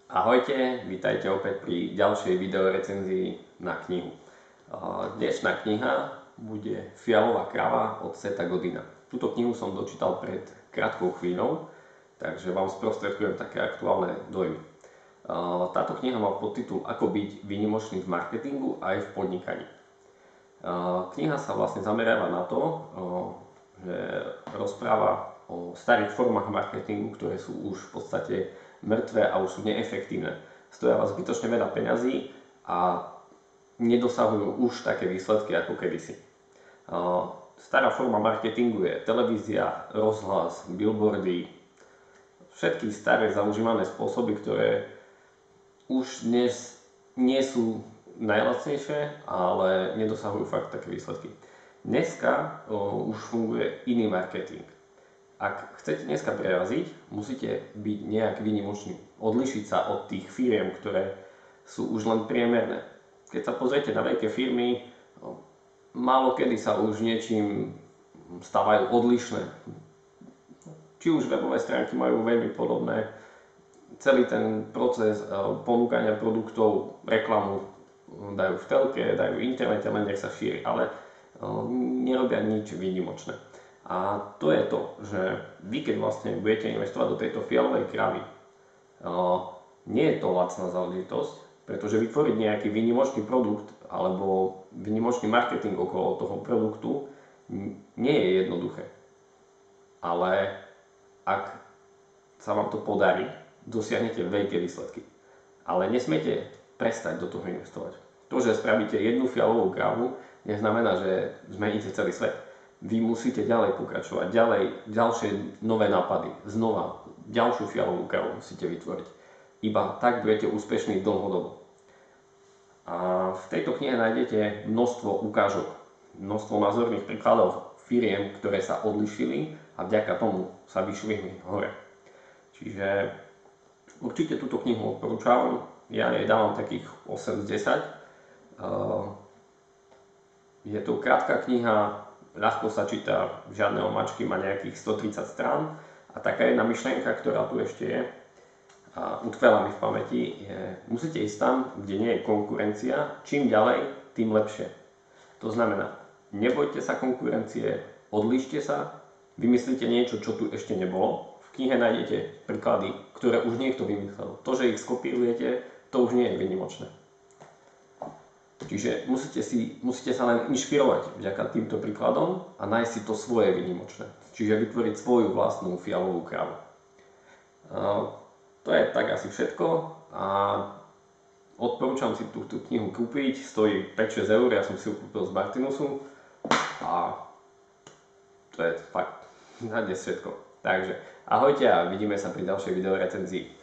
Ahojte, vítajte opäť pri ďalšej videorecenzii na knihu. Dnešná kniha bude Fialová krava od Setha Godina. Túto knihu som dočítal pred krátkou chvíľou, takže vám sprostredkujem také aktuálne dojmy. Táto kniha má podtitul Ako byť výnimočný v marketingu aj v podnikaní. Kniha sa vlastne zameriava na to, že rozpráva o starých formách marketingu, ktoré sú už v podstate mŕtve a už sú neefektívne. Stoja vás zbytočne veľa peňazí a nedosahujú už také výsledky ako kedysi. Stará forma marketingu je televízia, rozhlas, billboardy, všetky staré zaužívané spôsoby, ktoré už dnes nie sú najlacnejšie, ale nedosahujú fakt také výsledky. Dneska už funguje iný marketing. Ak chcete dneska preraziť, musíte byť nejak výnimočný. Odlišiť sa od tých firiem, ktoré sú už len priemerné. Keď sa pozriete na veľké firmy, málo kedy sa už niečím stávajú odlišné. Či už webové stránky majú veľmi podobné. Celý ten proces ponúkania produktov, reklamu dajú v telke, dajú v internete, len nech sa šíri, ale nerobia nič výnimočné. A to je to, že vy keď vlastne budete investovať do tejto fialovej kravy, nie je to lacná záležitosť, pretože vytvoriť nejaký výnimočný produkt alebo výnimočný marketing okolo toho produktu nie je jednoduché. Ale ak sa vám to podarí, dosiahnete veľké výsledky. Ale nesmiete prestať do toho investovať. To, že spravíte jednu fialovú kravu, neznamená, že zmeníte celý svet. Vy musíte ďalej pokračovať, ďalšie nové nápady, znova ďalšiu fialovú kravu musíte vytvoriť. Iba tak budete úspešní dlhodobo. A v tejto knihe nájdete množstvo ukážok, množstvo názorných príkladov firiem, ktoré sa odlišili a vďaka tomu sa vyšvihli hore. Čiže určite túto knihu odporúčam, ja jej dávam takých 8 z 10. Je to krátka kniha, ľahko sa číta, žiadne omačky, má nejakých 130 strán a taká jedna myšlienka, ktorá tu ešte je a utkvela mi v pamäti, je, musíte ísť tam, kde nie je konkurencia, čím ďalej, tým lepšie. To znamená, nebojte sa konkurencie, odlište sa, vymyslite niečo, čo tu ešte nebolo. V knihe nájdete príklady, ktoré už niekto vymyslel. To, že ich skopírujete, to už nie je výnimočné. Čiže musíte sa len inšpirovať vďaka týmto príkladom a nájsť si to svoje výnimočné. Čiže vytvoriť svoju vlastnú fialovú kravu. To je tak asi všetko a odporúčam si túto knihu kúpiť, stojí 5-6 eur, ja som si ju kúpil z Martinusu a to je fakt na dnes všetko. Takže ahojte a vidíme sa pri ďalšej videorecenzii.